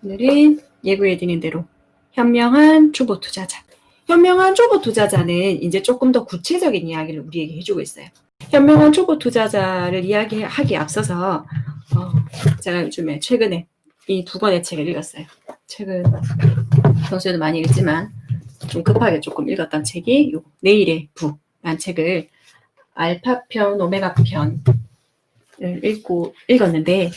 오늘은 예고해드린 대로 현명한 초보 투자자. 현명한 초보 투자자는 이제 조금 더 구체적인 이야기를 우리에게 해주고 있어요. 현명한 초보 투자자를 이야기하기에 앞서서 제가 요즘에 최근에 이 두 권의 책을 읽었어요. 책은 평소에도 많이 읽지만 좀 급하게 조금 읽었던 책이 요 내일의 부라는 책을 알파편, 오메가편을 읽었는데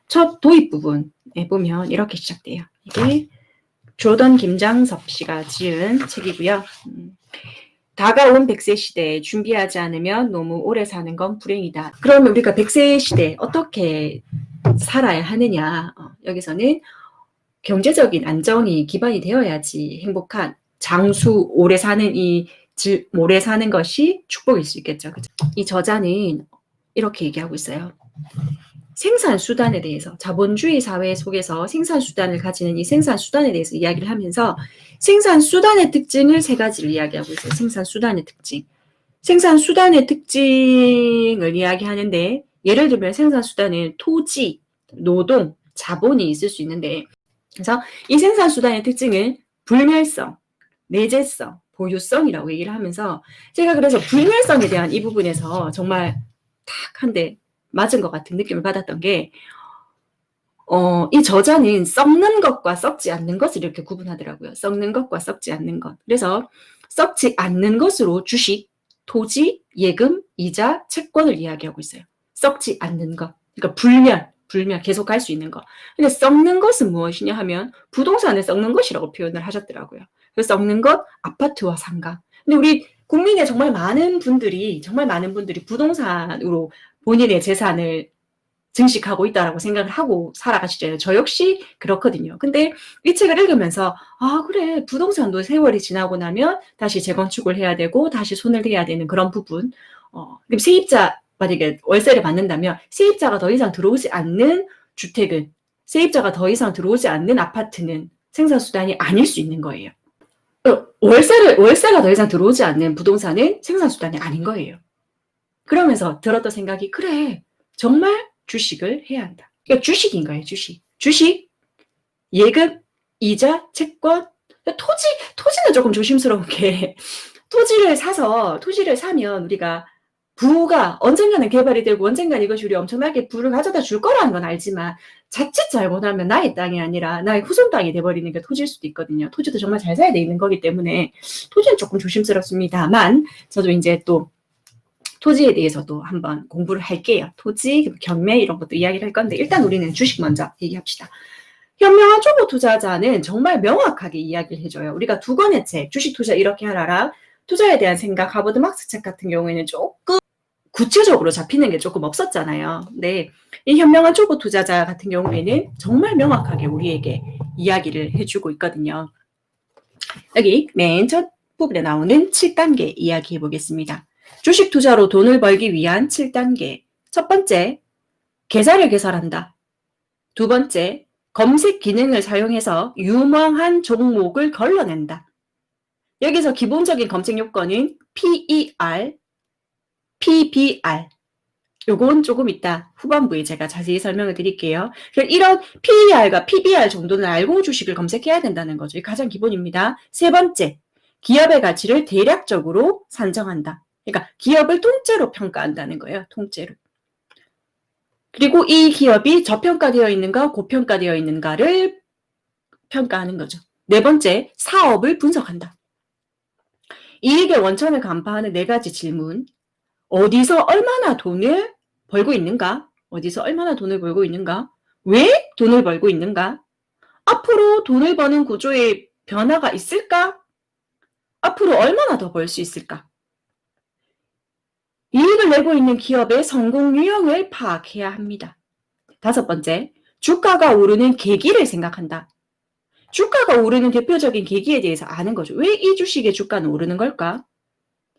첫 도입 부분에 보면 이렇게 시작돼요. 이게 조던 김장섭 씨가 지은 책이고요. 다가온 100세 시대에 준비하지 않으면 너무 오래 사는 건 불행이다. 그러면 우리가 100세 시대에 어떻게 살아야 하느냐. 여기서는 경제적인 안정이 기반이 되어야지 행복한 장수 오래 사는 오래 사는 것이 축복일 수 있겠죠. 그죠? 이 저자는 이렇게 얘기하고 있어요. 생산수단에 대해서, 자본주의 사회 속에서 생산수단을 가지는 이 생산수단에 대해서 이야기를 하면서 생산수단의 특징을 세 가지를 이야기하고 있어요. 생산수단의 특징. 생산수단의 특징을 이야기하는데 예를 들면 생산수단은 토지, 노동, 자본이 있을 수 있는데 그래서 이 생산수단의 특징은 불멸성, 내재성, 보유성이라고 얘기를 하면서 제가 그래서 불멸성에 대한 이 부분에서 정말 탁 한 대 맞은 것 같은 느낌을 받았던 게 이 저자는 썩는 것과 썩지 않는 것을 이렇게 구분하더라고요. 썩는 것과 썩지 않는 것. 그래서 썩지 않는 것으로 주식, 토지, 예금, 이자, 채권을 이야기하고 있어요. 썩지 않는 것. 그러니까 불멸 계속 갈 수 있는 것. 근데 썩는 것은 무엇이냐 하면 부동산을 썩는 것이라고 표현을 하셨더라고요. 그래서 썩는 것, 아파트와 상가. 근데 우리 국민의 정말 많은 분들이 부동산으로 본인의 재산을 증식하고 있다라고 생각을 하고 살아가시잖아요. 저 역시 그렇거든요. 근데 이 책을 읽으면서 그래, 부동산도 세월이 지나고 나면 다시 재건축을 해야 되고 다시 손을 대야 되는 그런 부분. 세입자 만약에 월세를 받는다면 세입자가 더 이상 들어오지 않는 주택은, 세입자가 더 이상 들어오지 않는 아파트는 생산수단이 아닐 수 있는 거예요. 월세가 더 이상 들어오지 않는 부동산은 생산수단이 아닌 거예요. 그러면서 들었던 생각이 그래, 정말 주식을 해야 한다. 그러니까 주식인 거예요. 주식, 예금, 이자, 채권, 토지는 조금 조심스러운 게 토지를 사면 우리가 부가 언젠가는 개발이 되고 언젠가는 이것이 우리 엄청나게 부를 가져다 줄 거라는 건 알지만 자칫 잘못하면 나의 땅이 아니라 나의 후손 땅이 돼버리는 게 토지일 수도 있거든요. 토지도 정말 잘 사야 돼 있는 거기 때문에 토지는 조금 조심스럽습니다만 저도 이제 또 토지에 대해서도 한번 공부를 할게요. 토지, 경매 이런 것도 이야기를 할 건데 일단 우리는 주식 먼저 얘기합시다. 현명한 초보 투자자는 정말 명확하게 이야기를 해줘요. 우리가 두 권의 책, 주식 투자 이렇게 하라랑 투자에 대한 생각, 하버드 막스 책 같은 경우에는 조금 구체적으로 잡히는 게 조금 없었잖아요. 근데 이 현명한 초보 투자자 같은 경우에는 정말 명확하게 우리에게 이야기를 해주고 있거든요. 여기 맨 첫 부분에 나오는 7단계 이야기해 보겠습니다. 주식 투자로 돈을 벌기 위한 7단계. 첫 번째, 계좌를 개설한다. 두 번째, 검색 기능을 사용해서 유망한 종목을 걸러낸다. 여기서 기본적인 검색 요건은 PER, PBR. 요건 조금 이따 후반부에 제가 자세히 설명을 드릴게요. 이런 PER과 PBR 정도는 알고 주식을 검색해야 된다는 거죠. 이게 가장 기본입니다. 세 번째, 기업의 가치를 대략적으로 산정한다. 그러니까 기업을 통째로 평가한다는 거예요. 통째로. 그리고 이 기업이 저평가되어 있는가 고평가되어 있는가를 평가하는 거죠. 네 번째, 사업을 분석한다. 이익의 원천을 간파하는 네 가지 질문. 어디서 얼마나 돈을 벌고 있는가? 어디서 얼마나 돈을 벌고 있는가? 왜 돈을 벌고 있는가? 앞으로 돈을 버는 구조에 변화가 있을까? 앞으로 얼마나 더 벌 수 있을까? 이익을 내고 있는 기업의 성공 유형을 파악해야 합니다. 다섯 번째, 주가가 오르는 계기를 생각한다. 주가가 오르는 대표적인 계기에 대해서 아는 거죠. 왜 이 주식의 주가는 오르는 걸까?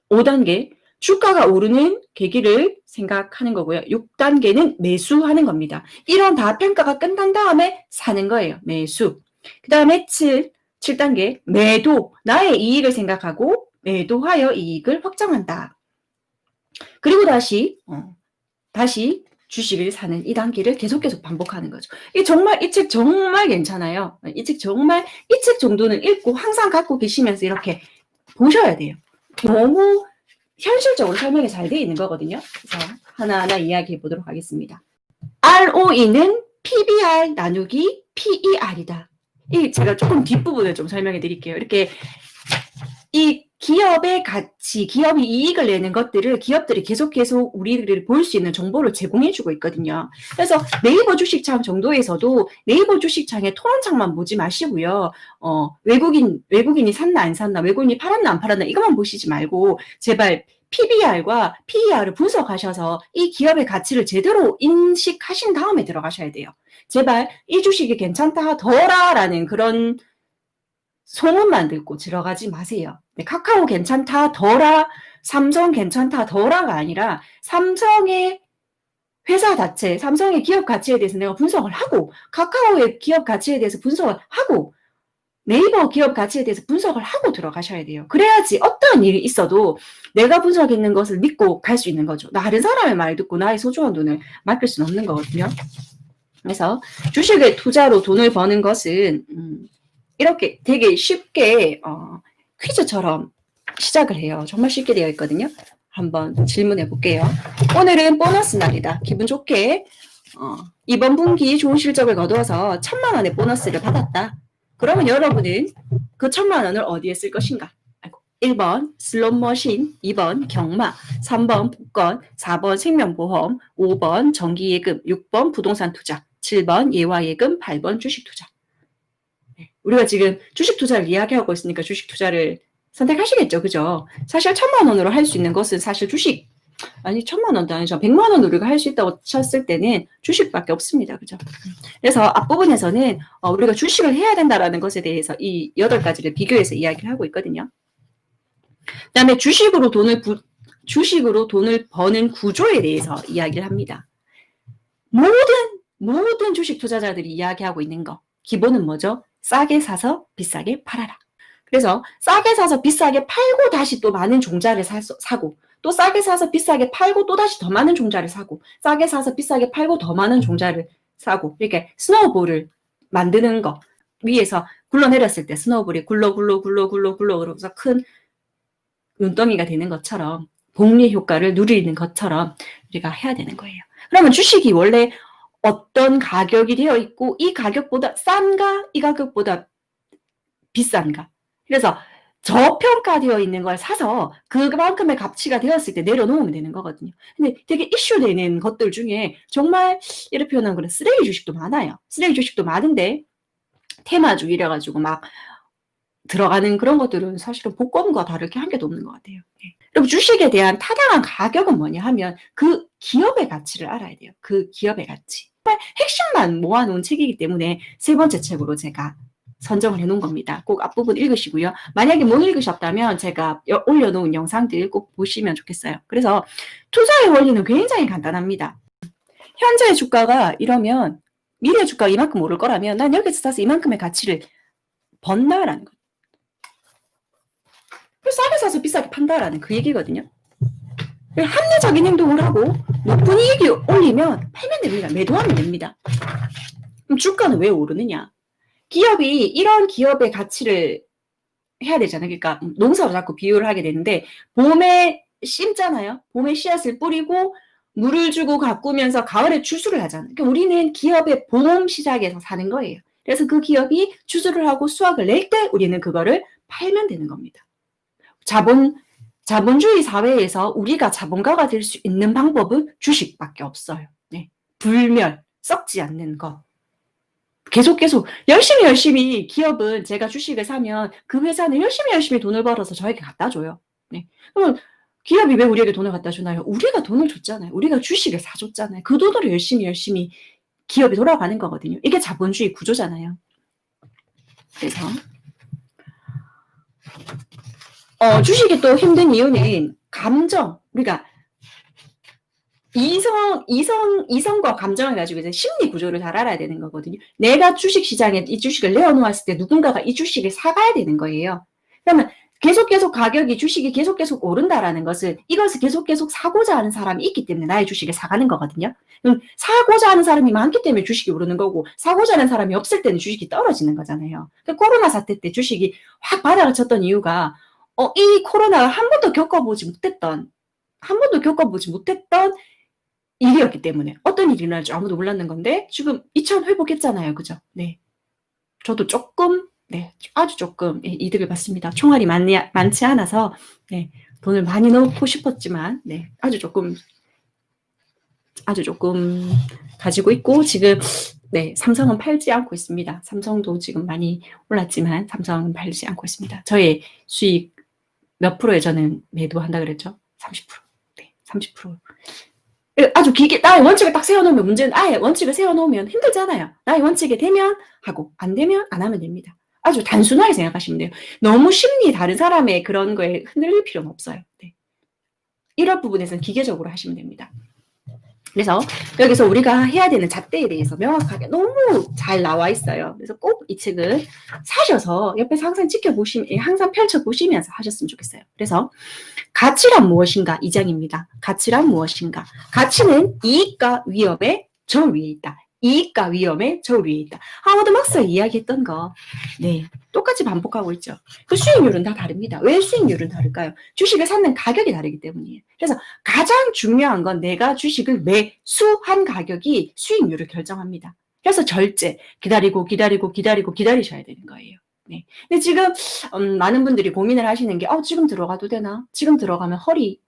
5단계, 주가가 오르는 계기를 생각하는 거고요. 6단계는 매수하는 겁니다. 이런 다 평가가 끝난 다음에 사는 거예요. 매수. 그 다음에 7단계, 매도. 나의 이익을 생각하고 매도하여 이익을 확정한다. 그리고 다시 주식을 사는 이 단계를 계속 반복하는 거죠. 이 책 정말 괜찮아요. 이 책 정도는 읽고 항상 갖고 계시면서 이렇게 보셔야 돼요. 너무 현실적으로 설명이 잘 되어 있는 거거든요. 그래서 하나하나 이야기해 보도록 하겠습니다. ROE는 PBR 나누기 PER이다. 제가 조금 뒷부분을 좀 설명해 드릴게요. 이렇게 이 기업의 가치, 기업이 이익을 내는 것들을 기업들이 계속 우리들이 볼 수 있는 정보를 제공해 주고 있거든요. 그래서 네이버 주식창 정도에서도 네이버 주식창의 토론창만 보지 마시고요. 외국인이 샀나 안 샀나, 외국인이 팔았나 안 팔았나 이것만 보시지 말고 제발 PBR과 PER을 분석하셔서 이 기업의 가치를 제대로 인식하신 다음에 들어가셔야 돼요. 제발 이 주식이 괜찮다더라라는 그런 소문만 듣고 들어가지 마세요. 네, 카카오 괜찮다더라, 삼성 괜찮다더라가 아니라 삼성의 회사 자체, 삼성의 기업 가치에 대해서 내가 분석을 하고 카카오의 기업 가치에 대해서 분석을 하고 네이버 기업 가치에 대해서 분석을 하고 들어가셔야 돼요. 그래야지 어떠한 일이 있어도 내가 분석했는 것을 믿고 갈 수 있는 거죠. 다른 사람의 말 듣고 나의 소중한 돈을 맡길 수는 없는 거거든요. 그래서 주식의 투자로 돈을 버는 것은 이렇게 되게 쉽게 퀴즈처럼 시작을 해요. 정말 쉽게 되어 있거든요. 한번 질문해 볼게요. 오늘은 보너스 날이다. 기분 좋게 이번 분기 좋은 실적을 거두어서 1,000만 원의 보너스를 받았다. 그러면 여러분은 그 1,000만 원을 어디에 쓸 것인가? 1번 슬롯머신, 2번 경마, 3번 복권, 4번 생명보험, 5번 정기예금, 6번 부동산 투자, 7번 예화예금, 8번 주식 투자. 우리가 지금 주식 투자를 이야기하고 있으니까 주식 투자를 선택하시겠죠. 그죠? 사실 1,000만 원으로 할 수 있는 것은 사실 1,000만 원도 아니죠. 100만 원으로 우리가 할 수 있다고 쳤을 때는 주식밖에 없습니다. 그죠? 그래서 앞부분에서는 우리가 주식을 해야 된다라는 것에 대해서 이 8가지를 비교해서 이야기를 하고 있거든요. 그 다음에 주식으로 돈을 버는 구조에 대해서 이야기를 합니다. 모든 주식 투자자들이 이야기하고 있는 거. 기본은 뭐죠? 싸게 사서 비싸게 팔아라. 그래서 싸게 사서 비싸게 팔고 다시 또 많은 종자를 사고 또 싸게 사서 비싸게 팔고 또 다시 더 많은 종자를 사고 싸게 사서 비싸게 팔고 더 많은 종자를 사고 이렇게 스노우볼을 만드는 거. 위에서 굴러내렸을 때 스노우볼이 굴러 그러면서 큰 눈덩이가 되는 것처럼 복리 효과를 누리는 것처럼 우리가 해야 되는 거예요. 그러면 주식이 원래 어떤 가격이 되어 있고 이 가격보다 싼가 이 가격보다 비싼가. 그래서 저평가되어 있는 걸 사서 그만큼의 가치가 되었을 때 내려놓으면 되는 거거든요. 근데 되게 이슈되는 것들 중에 정말 이렇게 표현한 거는 쓰레기 주식도 많아요. 쓰레기 주식도 많은데 테마주 이래가지고 막 들어가는 그런 것들은 사실은 복권과 다르게 한 개도 없는 것 같아요. 그리고 주식에 대한 타당한 가격은 뭐냐 하면 그 기업의 가치를 알아야 돼요. 그 기업의 가치. 정말 핵심만 모아놓은 책이기 때문에 3번째 책으로 제가 선정을 해놓은 겁니다. 꼭 앞부분 읽으시고요. 만약에 못 읽으셨다면 제가 올려놓은 영상들 꼭 보시면 좋겠어요. 그래서 투자의 원리는 굉장히 간단합니다. 현재의 주가가 이러면 미래 주가가 이만큼 오를 거라면 난 여기서 사서 이만큼의 가치를 번다라는 거예요. 싸게 사서 비싸게 판다라는 그 얘기거든요. 합리적인 행동을 하고 높은 이익이 올리면 팔면 됩니다. 매도하면 됩니다. 그럼 주가는 왜 오르느냐? 기업이 이런 기업의 가치를 해야 되잖아요. 그러니까 농사로 자꾸 비유를 하게 되는데 봄에 심잖아요. 봄에 씨앗을 뿌리고 물을 주고 가꾸면서 가을에 추수를 하잖아요. 그러니까 우리는 기업의 봄 시작에서 사는 거예요. 그래서 그 기업이 추수를 하고 수확을 낼 때 우리는 그거를 팔면 되는 겁니다. 자본주의 사회에서 우리가 자본가가 될 수 있는 방법은 주식밖에 없어요. 네. 불멸, 썩지 않는 것. 계속 열심히 기업은 제가 주식을 사면 그 회사는 열심히 돈을 벌어서 저에게 갖다 줘요. 네. 그러면 기업이 왜 우리에게 돈을 갖다 주나요? 우리가 돈을 줬잖아요. 우리가 주식을 사줬잖아요. 그 돈으로 열심히 기업이 돌아가는 거거든요. 이게 자본주의 구조잖아요. 그래서 주식이 또 힘든 이유는 감정, 우리가 이성과 감정을 가지고 이제 심리 구조를 잘 알아야 되는 거거든요. 내가 주식 시장에 이 주식을 내어놓았을 때 누군가가 이 주식을 사가야 되는 거예요. 그러면 계속 가격이 주식이 계속 오른다라는 것은 이것을 계속 사고자 하는 사람이 있기 때문에 나의 주식을 사가는 거거든요. 그럼 사고자 하는 사람이 많기 때문에 주식이 오르는 거고 사고자 하는 사람이 없을 때는 주식이 떨어지는 거잖아요. 그러니까 코로나 사태 때 주식이 확 바닥을 쳤던 이유가 이 코로나를 한 번도 겪어보지 못했던 일이었기 때문에 어떤 일이 일어날지 아무도 몰랐는 건데 지금 2차 회복했잖아요. 그죠? 네. 저도 조금 아주 조금 이득을 봤습니다. 총알이 많지 않아서 돈을 많이 넣고 싶었지만 아주 조금 가지고 있고 지금 삼성은 팔지 않고 있습니다. 삼성도 지금 많이 올랐지만 삼성은 팔지 않고 있습니다. 저의 수익 몇 프로에 저는 매도한다 그랬죠? 30%. 30%. 아주 길게 나의 원칙을 딱 세워놓으면 문제는 아예 원칙을 세워놓으면 힘들잖아요. 나의 원칙에 되면 하고 안 되면 안 하면 됩니다. 아주 단순하게 생각하시면 돼요. 너무 심리 다른 사람의 그런 거에 흔들릴 필요는 없어요. 이런 부분에서는 기계적으로 하시면 됩니다. 그래서 여기서 우리가 해야 되는 잣대에 대해서 명확하게 너무 잘 나와 있어요. 그래서 꼭 이 책을 사셔서 옆에서 항상 항상 펼쳐보시면서 하셨으면 좋겠어요. 그래서 가치란 무엇인가 2장입니다. 가치란 무엇인가. 가치는 이익과 위험의 저 위에 있다. 이익과 위험의 저 위에 있다. 하워드 막스가 이야기했던 거 똑같이 반복하고 있죠. 그 수익률은 다 다릅니다. 왜 수익률은 다를까요? 주식을 사는 가격이 다르기 때문이에요. 그래서 가장 중요한 건 내가 주식을 매수한 가격이 수익률을 결정합니다. 그래서 절제 기다리셔야 되는 거예요. 근데 지금 많은 분들이 고민을 하시는 게 지금 들어가도 되나? 지금 들어가면 허리,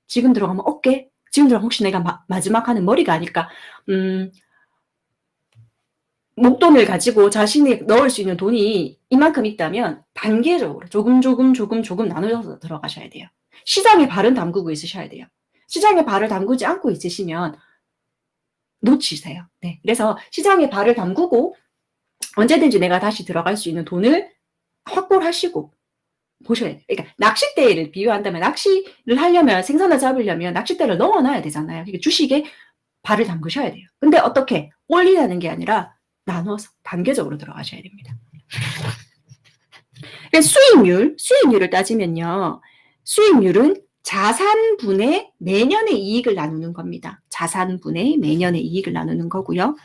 지금 들어가면 어깨, 지금 들어가면 혹시 내가 마지막 하는 머리가 아닐까? 목돈을 가지고 자신이 넣을 수 있는 돈이 이만큼 있다면 단계적으로 조금 나누어서 들어가셔야 돼요. 시장에 발은 담그고 있으셔야 돼요. 시장에 발을 담그지 않고 있으시면 놓치세요. 그래서 시장에 발을 담그고 언제든지 내가 다시 들어갈 수 있는 돈을 확보를 하시고 보셔야 돼요. 그러니까 낚싯대를 비유한다면 낚시를 하려면 생선을 잡으려면 낚싯대를 넣어놔야 되잖아요. 그러니까 주식에 발을 담그셔야 돼요. 근데 어떻게? 올리라는 게 아니라 나눠서 단계적으로 들어가셔야 됩니다. 수익률을 따지면요. 수익률은 자산분의 매년의 이익을 나누는 겁니다. 자산분의 매년의 이익을 나누는 거고요.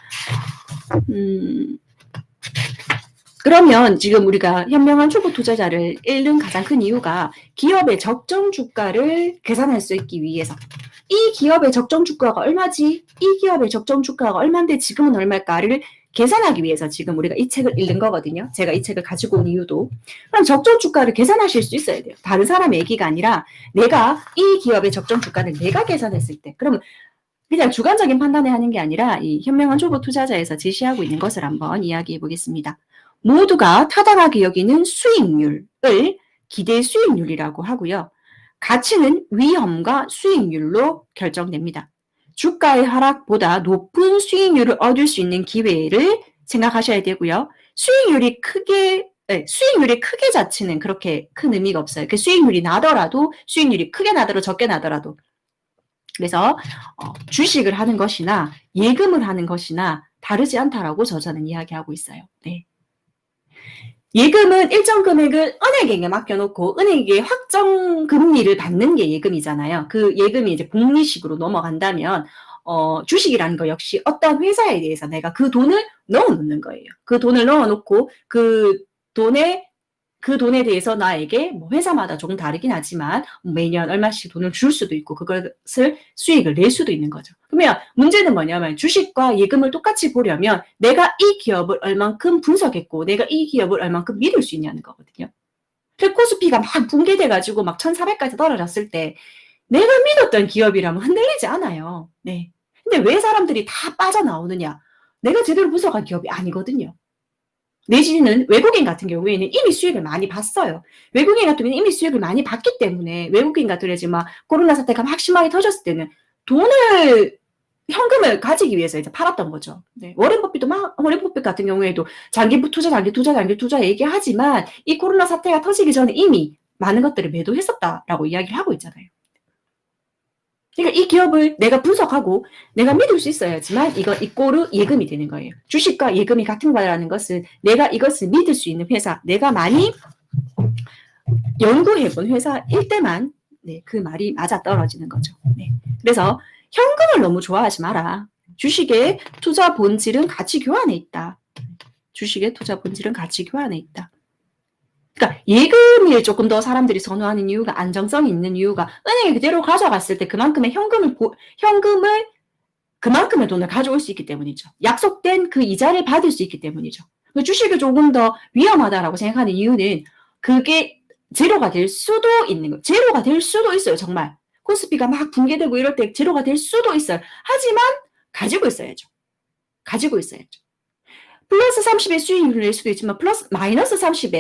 그러면 지금 우리가 현명한 초보 투자자를 잃는 가장 큰 이유가 기업의 적정 주가를 계산할 수 있기 위해서 이 기업의 적정 주가가 얼마지? 이 기업의 적정 주가가 얼마인데 지금은 얼마일까를 계산하기 위해서 지금 우리가 이 책을 읽는 거거든요. 제가 이 책을 가지고 온 이유도. 그럼 적정 주가를 계산하실 수 있어야 돼요. 다른 사람의 얘기가 아니라 내가 이 기업의 적정 주가를 내가 계산했을 때 그러면 그냥 주관적인 판단을 하는 게 아니라 이 현명한 초보 투자자에서 제시하고 있는 것을 한번 이야기해 보겠습니다. 모두가 타당하게 여기는 수익률을 기대 수익률이라고 하고요. 가치는 위험과 수익률로 결정됩니다. 주가의 하락보다 높은 수익률을 얻을 수 있는 기회를 생각하셔야 되고요. 수익률이 크게 자치는 그렇게 큰 의미가 없어요. 그 수익률이 크게 나더라도 적게 나더라도. 그래서 주식을 하는 것이나 예금을 하는 것이나 다르지 않다라고 저자는 이야기하고 있어요. 예금은 일정 금액을 은행에 맡겨놓고 은행에게 확정 금리를 받는 게 예금이잖아요. 그 예금이 이제 복리식으로 넘어간다면 주식이라는 거 역시 어떤 회사에 대해서 내가 그 돈을 넣어놓는 거예요. 그 돈을 넣어놓고 그 돈에 대해서 나에게 회사마다 조금 다르긴 하지만 매년 얼마씩 돈을 줄 수도 있고 그것을 수익을 낼 수도 있는 거죠. 그러면 문제는 뭐냐면 주식과 예금을 똑같이 보려면 내가 이 기업을 얼만큼 분석했고 내가 이 기업을 얼만큼 믿을 수 있냐는 거거든요. 코스피가 막 붕괴돼가지고 막 1400까지 떨어졌을 때 내가 믿었던 기업이라면 흔들리지 않아요. 근데 왜 사람들이 다 빠져나오느냐? 내가 제대로 분석한 기업이 아니거든요. 내지는 외국인 같은 경우에는 이미 수익을 많이 봤어요. 외국인 같은 경우에는 이미 수익을 많이 봤기 때문에 외국인 같은 경우는 코로나 사태가 막 심하게 터졌을 때는 현금을 가지기 위해서 이제 팔았던 거죠. 워렌 버핏 같은 경우에도 장기 투자 얘기하지만 이 코로나 사태가 터지기 전에 이미 많은 것들을 매도했었다라고 이야기를 하고 있잖아요. 그러니까 이 기업을 내가 분석하고 내가 믿을 수 있어야지만 이거 이꼬르 예금이 되는 거예요. 주식과 예금이 같은 거라는 것은 내가 이것을 믿을 수 있는 회사, 내가 많이 연구해본 회사일 때만 네, 그 말이 맞아 떨어지는 거죠. 네. 그래서 현금을 너무 좋아하지 마라. 주식의 투자 본질은 가치 교환에 있다. 주식의 투자 본질은 가치 교환에 있다. 그러니까 예금을 조금 더 사람들이 선호하는 이유가 안정성이 있는 이유가 은행에 그대로 가져갔을 때 그만큼의 현금을 그만큼의 돈을 가져올 수 있기 때문이죠. 약속된 그 이자를 받을 수 있기 때문이죠. 주식이 조금 더 위험하다라고 생각하는 이유는 그게 제로가 될 수도 있는 거예요. 제로가 될 수도 있어요. 정말. 코스피가 막 붕괴되고 이럴 때 제로가 될 수도 있어요. 하지만 가지고 있어야죠. 가지고 있어야죠. 플러스 30의 수익률을 낼 수도 있지만 마이너스 30이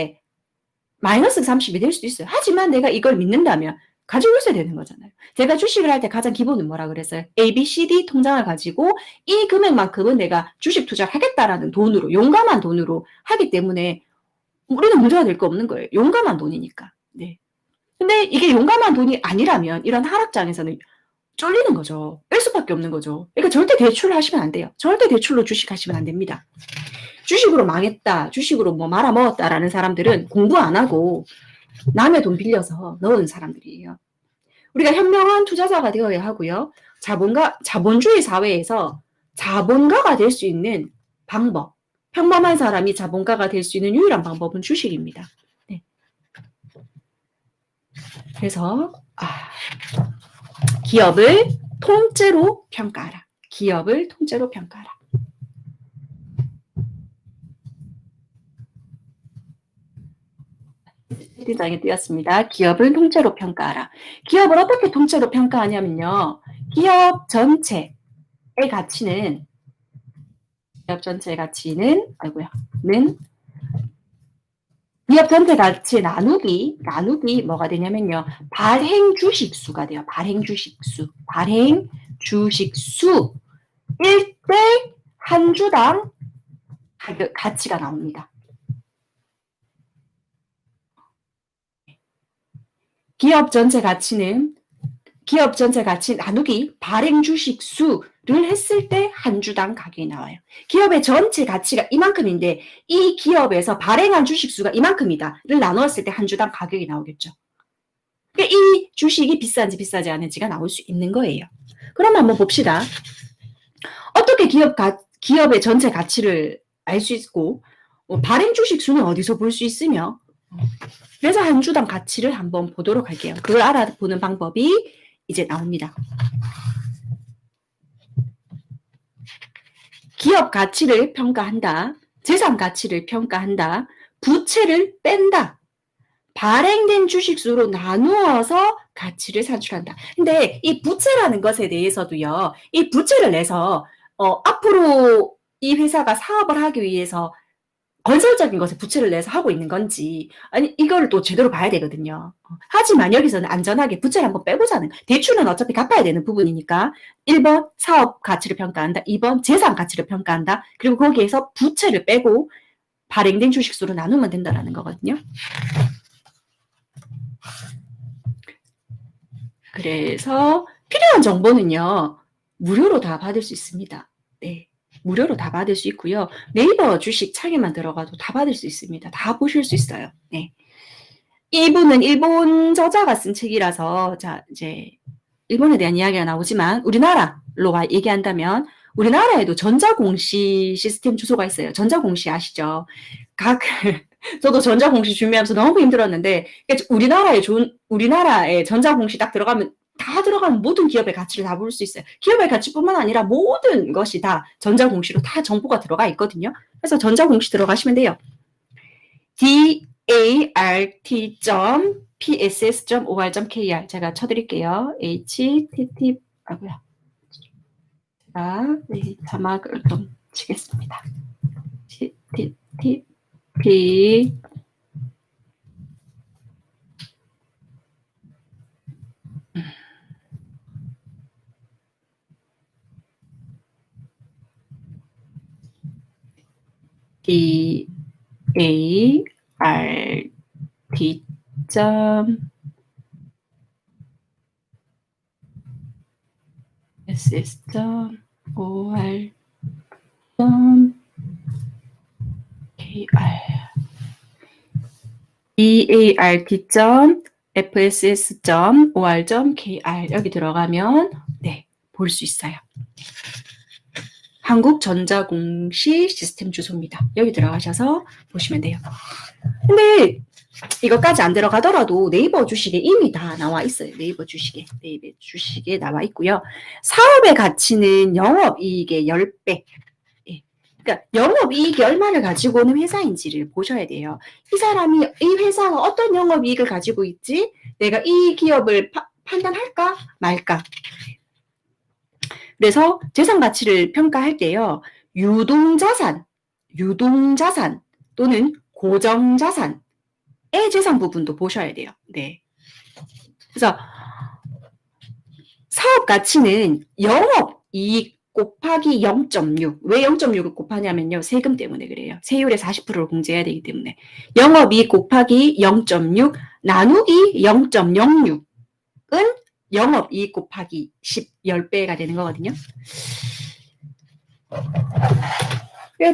될 수도 있어요. 하지만 내가 이걸 믿는다면 가지고 있어야 되는 거잖아요. 제가 주식을 할 때 가장 기본은 뭐라 그랬어요? A, B, C, D 통장을 가지고 이 금액만큼은 내가 주식 투자를 하겠다라는 돈으로, 용감한 돈으로 하기 때문에 우리는 문제가 될 거 없는 거예요. 용감한 돈이니까. 네. 근데 이게 용감한 돈이 아니라면 이런 하락장에서는 쫄리는 거죠. 뺄 수밖에 없는 거죠. 그러니까 절대 대출을 하시면 안 돼요. 절대 대출로 주식 하시면 안 됩니다. 주식으로 망했다, 주식으로 뭐 말아먹었다라는 사람들은 공부 안 하고 남의 돈 빌려서 넣은 사람들이에요. 우리가 현명한 투자자가 되어야 하고요. 자본주의 사회에서 자본가가 될 수 있는 방법, 평범한 사람이 자본가가 될 수 있는 유일한 방법은 주식입니다. 네. 그래서 기업을 통째로 평가하라. 기업을 통째로 평가하라. 장에 띄었습니다. 기업을 통째로 평가하라. 기업을 어떻게 통째로 평가하냐면요. 기업 전체의 가치는 기업 전체 가치의 나누기 뭐가 되냐면요. 발행 주식수가 돼요. 발행 주식수 1대 한 주당 가치가 나옵니다. 기업 전체 가치 나누기 발행 주식 수를 했을 때 한 주당 가격이 나와요. 기업의 전체 가치가 이만큼인데 이 기업에서 발행한 주식 수가 이만큼이다를 나누었을 때 한 주당 가격이 나오겠죠. 그러니까 이 주식이 비싼지 비싸지 않은지가 나올 수 있는 거예요. 그럼 한번 봅시다. 어떻게 기업의 전체 가치를 알 수 있고 발행 주식 수는 어디서 볼 수 있으며 그래서 한 주당 가치를 한번 보도록 할게요. 그걸 알아보는 방법이 이제 나옵니다. 기업 가치를 평가한다. 재산 가치를 평가한다. 부채를 뺀다. 발행된 주식수로 나누어서 가치를 산출한다. 근데 이 부채라는 것에 대해서도요. 이 부채를 내서 앞으로 이 회사가 사업을 하기 위해서 건설적인 것에 부채를 내서 하고 있는 건지 아니 이거를 또 제대로 봐야 되거든요. 하지만 여기서는 안전하게 부채를 한번 빼보자는 거예요. 대출은 어차피 갚아야 되는 부분이니까 1번 사업 가치를 평가한다. 2번 재산 가치를 평가한다. 그리고 거기에서 부채를 빼고 발행된 주식수로 나누면 된다는 거거든요. 그래서 필요한 정보는요. 무료로 다 받을 수 있습니다. 네. 무료로 다 받을 수 있고요. 네이버 주식 창에만 들어가도 다 받을 수 있습니다. 다 보실 수 있어요. 네. 이분은 일본 저자가 쓴 책이라서 자 이제 일본에 대한 이야기가 나오지만 우리나라로 얘기한다면 우리나라에도 전자공시 시스템 주소가 있어요. 전자공시 아시죠? 저도 전자공시 준비하면서 너무 힘들었는데 우리나라의 전자공시 딱 들어가면 다 들어가는 모든 기업의 가치를 다 볼 수 있어요. 기업의 가치뿐만 아니라 모든 것이 다 전자공시로 다 정보가 들어가 있거든요. 그래서 전자공시 들어가시면 돼요. dart.pss.or.kr 제가 쳐드릴게요. http 제가 자막을 좀 치겠습니다. http dart.ss.or.kr eart.fss.or.kr 여기 들어가면 네, 볼 수 있어요. 한국전자공시 시스템 주소입니다. 여기 들어가셔서 보시면 돼요. 근데 이것까지 안 들어가더라도 네이버 주식에 이미 다 나와 있어요. 네이버 주식에 나와 있고요. 사업의 가치는 영업이익의 10배. 예. 그러니까 영업이익이 얼마를 가지고 오는 회사인지를 보셔야 돼요. 이 사람이, 이 회사가 어떤 영업이익을 가지고 있지? 내가 이 기업을 판단할까 말까? 그래서 재산 가치를 평가할 때요. 유동자산 또는 고정자산의 재산 부분도 보셔야 돼요. 네. 그래서 사업 가치는 영업이익 곱하기 0.6. 왜 0.6을 곱하냐면요. 세금 때문에 그래요. 세율의 40%를 공제해야 되기 때문에. 영업이익 곱하기 0.6 나누기 0.06은 영업이익 곱하기 10배가 되는 거거든요.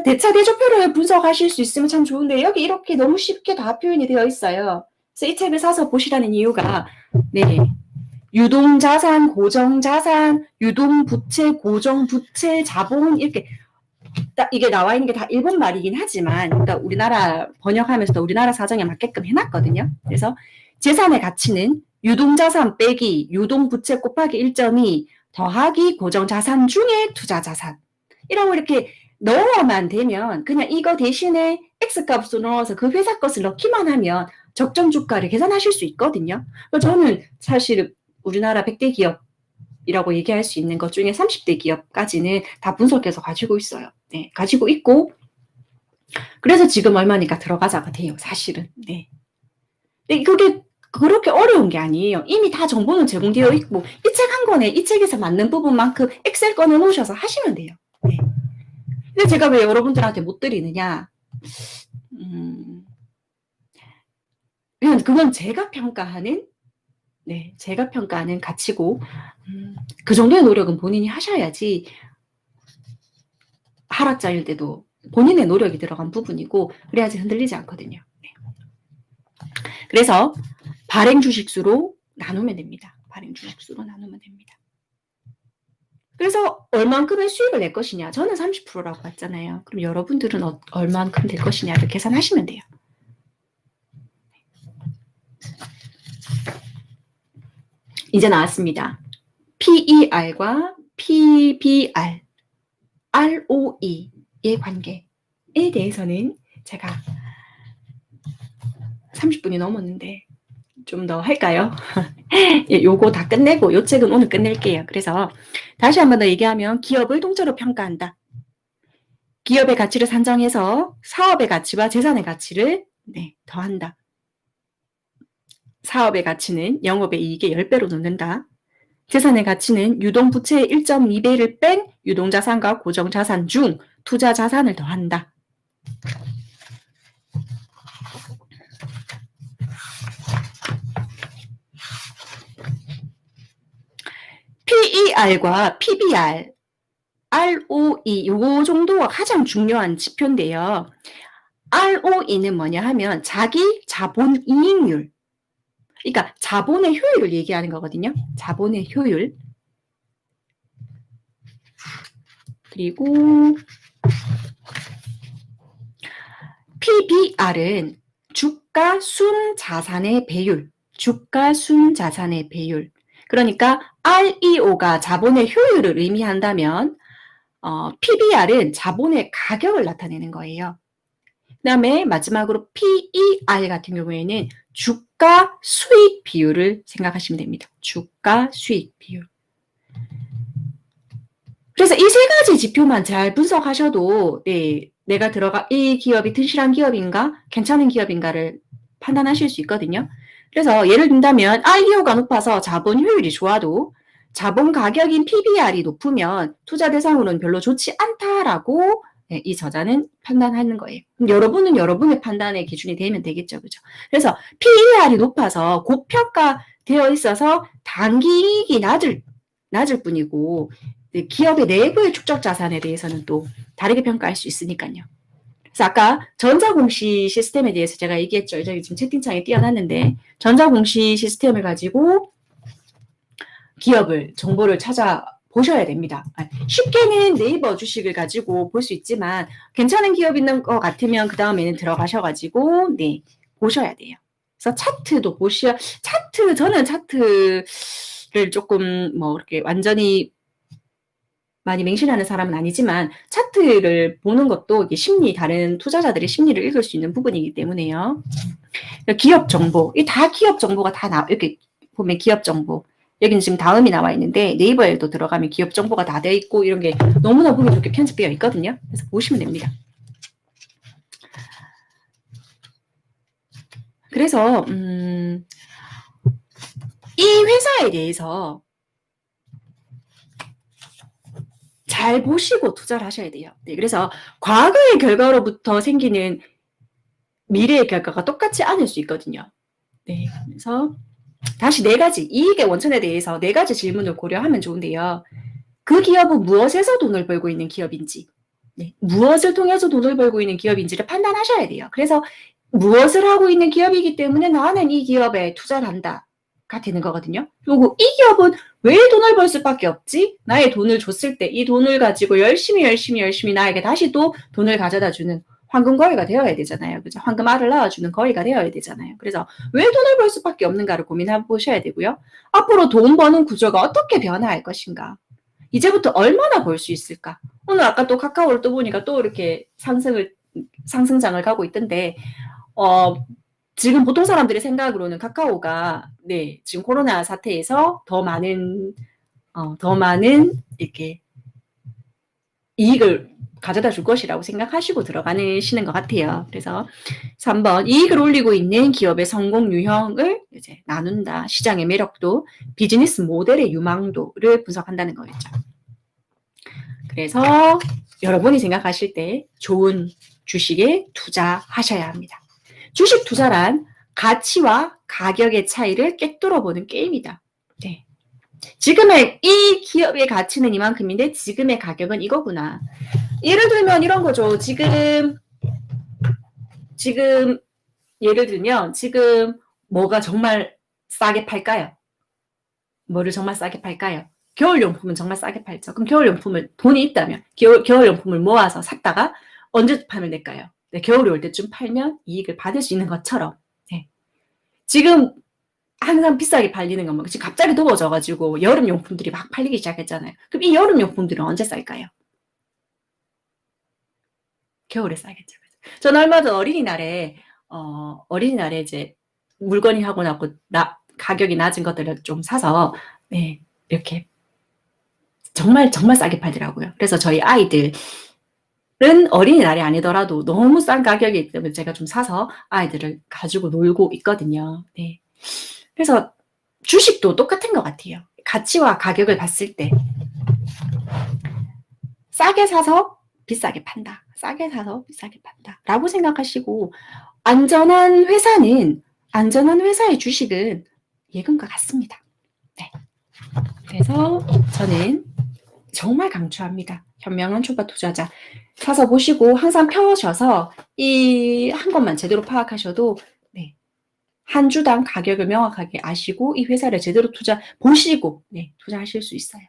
대차대조표를 분석하실 수 있으면 참 좋은데 여기 이렇게 너무 쉽게 다 표현이 되어 있어요. 그래서 이 책을 사서 보시라는 이유가 네, 유동자산, 고정자산, 유동부채, 고정부채, 자본 이렇게 이게 나와 있는 게 다 일본 말이긴 하지만 그러니까 우리나라 번역하면서도 우리나라 사정에 맞게끔 해놨거든요. 그래서 재산의 가치는 유동자산 빼기 유동부채 곱하기 1.2 더하기 고정자산 중에 투자자산 이런 거 이렇게 넣어만 되면 그냥 이거 대신에 X값으로 넣어서 그 회사 것을 넣기만 하면 적정 주가를 계산하실 수 있거든요. 저는 사실 우리나라 100대 기업이라고 얘기할 수 있는 것 중에 30대 기업까지는 다 분석해서 가지고 있어요. 네, 가지고 있고 그래서 지금 얼마니까 들어가자가 돼요. 사실은. 네. 근데 그게 그렇게 어려운 게 아니에요. 이미 다 정보는 제공되어 있고 이 책 한 권에 이 책에서 맞는 부분만큼 엑셀 꺼내 놓으셔서 하시면 돼요. 네. 근데 제가 왜 여러분들한테 못 드리느냐? 그건 제가 평가하는 네, 제가 평가하는 가치고 그 정도의 노력은 본인이 하셔야지 하락장일 때도 본인의 노력이 들어간 부분이고 그래야지 흔들리지 않거든요. 네. 그래서 발행 주식수로 나누면 됩니다. 발행 주식수로 나누면 됩니다. 그래서 얼만큼의 수익을 낼 것이냐. 저는 30%라고 봤잖아요. 그럼 여러분들은 얼만큼 될 것이냐를 계산하시면 돼요. 이제 나왔습니다. PER과 PBR, ROE의 관계에 대해서는 제가 30분이 넘었는데 좀 더 할까요? 예, 요거 다 끝내고 요 책은 오늘 끝낼게요. 그래서 다시 한 번 더 얘기하면 기업을 통째로 평가한다. 기업의 가치를 산정해서 사업의 가치와 재산의 가치를 더한다. 사업의 가치는 영업의 이익의 10배로 넣는다. 재산의 가치는 유동부채의 1.2배를 뺀 유동자산과 고정자산 중 투자자산을 더한다. PER과 PBR, ROE 요 정도가 가장 중요한 지표인데요. ROE는 뭐냐 하면 자기 자본 이익률. 그러니까 자본의 효율을 얘기하는 거거든요. 자본의 효율. 그리고 PBR은 주가 순 자산의 배율. 주가 순 자산의 배율. 그러니까 REO가 자본의 효율을 의미한다면 PBR은 자본의 가격을 나타내는 거예요. 그 다음에 마지막으로 PER 같은 경우에는 주가 수익 비율을 생각하시면 됩니다. 주가 수익 비율. 그래서 이 세 가지 지표만 잘 분석하셔도 내가 이 기업이 튼실한 기업인가 괜찮은 기업인가를 판단하실 수 있거든요. 그래서 예를 든다면 REO가 높아서 자본 효율이 좋아도 자본 가격인 PBR이 높으면 투자 대상으로는 별로 좋지 않다라고 이 저자는 판단하는 거예요. 여러분은 여러분의 판단의 기준이 되면 되겠죠. 그죠? 그래서 PER이 높아서 고평가되어 있어서 단기 이익이 낮을 뿐이고 기업의 내부의 축적 자산에 대해서는 또 다르게 평가할 수 있으니까요. 그래서 아까 전자공시 시스템에 대해서 제가 얘기했죠. 저기 지금 채팅창에 띄워놨는데 전자공시 시스템을 가지고 기업을 정보를 찾아보셔야 됩니다. 쉽게는 네이버 주식을 가지고 볼 수 있지만 괜찮은 기업 있는 것 같으면 그 다음에는 들어가셔가지고 네 보셔야 돼요. 그래서 차트도 저는 차트를 조금 뭐 이렇게 완전히 많이 맹신하는 사람은 아니지만 차트를 보는 것도 다른 투자자들의 심리를 읽을 수 있는 부분이기 때문에요. 기업 정보, 다 기업 정보가 다 이렇게 보면 기업 정보. 여기는 지금 다음이 나와 있는데 네이버에도 들어가면 기업 정보가 다 되어 있고 이런 게 너무나 보기 좋게 편집되어 있거든요. 그래서 보시면 됩니다. 그래서 이 회사에 대해서 잘 보시고 투자를 하셔야 돼요. 네, 그래서 과거의 결과로부터 생기는 미래의 결과가 똑같지 않을 수 있거든요. 네, 그래서 다시 4가지 이익의 원천에 대해서 4가지 질문을 고려하면 좋은데요. 그 기업은 무엇에서 돈을 벌고 있는 기업인지, 네, 무엇을 통해서 돈을 벌고 있는 기업인지를 판단하셔야 돼요. 그래서 무엇을 하고 있는 기업이기 때문에 나는 이 기업에 투자를 한다가 되는 거거든요. 그리고 이 기업은 왜 돈을 벌 수밖에 없지? 나의 돈을 줬을 때 이 돈을 가지고 열심히 나에게 다시 또 돈을 가져다 주는 황금 거위가 되어야 되잖아요. 그죠? 황금 알을 낳아주는 거위가 되어야 되잖아요. 그래서 왜 돈을 벌 수밖에 없는가를 고민해 보셔야 되고요. 앞으로 돈 버는 구조가 어떻게 변화할 것인가? 이제부터 얼마나 벌 수 있을까? 오늘 아까 또 카카오를 또 보니까 또 이렇게 상승장을 가고 있던데, 지금 보통 사람들의 생각으로는 카카오가, 네, 지금 코로나 사태에서 더 많은 이렇게 이익을 가져다 줄 것이라고 생각하시고 들어가시는 것 같아요. 그래서 3번, 이익을 올리고 있는 기업의 성공 유형을 이제 나눈다. 시장의 매력도, 비즈니스 모델의 유망도를 분석한다는 거겠죠. 그래서 여러분이 생각하실 때 좋은 주식에 투자하셔야 합니다. 주식 투자란 가치와 가격의 차이를 꿰뚫어 보는 게임이다. 네. 지금의 이 기업의 가치는 이만큼인데 지금의 가격은 이거구나. 예를 들면 이런 거죠. 지금 예를 들면 지금 뭐가 정말 싸게 팔까요? 뭐를 정말 싸게 팔까요? 겨울용품은 정말 싸게 팔죠. 그럼 겨울용품을 돈이 있다면 겨울용품을 모아서 샀다가 언제 판을 낼까요? 네, 겨울이 올 때쯤 팔면 이익을 받을 수 있는 것처럼 네. 지금 항상 비싸게 팔리는 건 뭐 지금 갑자기 더워져가지고 여름용품들이 막 팔리기 시작했잖아요. 그럼 이 여름용품들은 언제 쌀까요? 겨울에 싸겠죠. 저는 얼마 전 어린이날에 이제 물건이 하고 나고 가격이 낮은 것들을 좀 사서 네, 이렇게 정말 싸게 팔더라고요. 그래서 저희 아이들은 어린이날이 아니더라도 너무 싼 가격이기 때문에 제가 좀 사서 아이들을 가지고 놀고 있거든요. 네. 그래서 주식도 똑같은 것 같아요. 가치와 가격을 봤을 때 싸게 사서 비싸게 판다. 싸게 사서 비싸게 판다. 라고 생각하시고 안전한 회사의 주식은 예금과 같습니다. 네. 그래서 저는 정말 강추합니다. 현명한 초보 투자자 사서 보시고 항상 펴셔서 이 한 것만 제대로 파악하셔도 네. 한 주당 가격을 명확하게 아시고 이 회사를 제대로 보시고 네, 투자하실 수 있어요.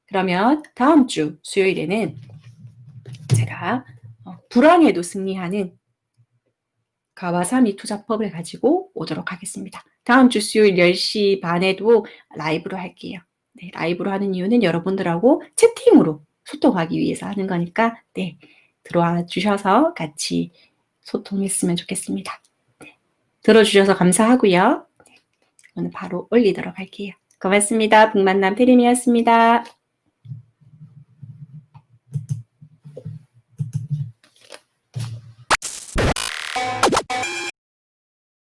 그러면 다음 주 수요일에는 제가 불황에도 승리하는 가와사미 투자법을 가지고 오도록 하겠습니다. 다음 주 수요일 10시 반에도 라이브로 할게요. 네, 라이브로 하는 이유는 여러분들하고 채팅으로 소통하기 위해서 하는 거니까 네, 들어와 주셔서 같이 소통했으면 좋겠습니다. 네, 들어주셔서 감사하고요. 네, 오늘 바로 올리도록 할게요. 고맙습니다. 북만남 페림이었습니다.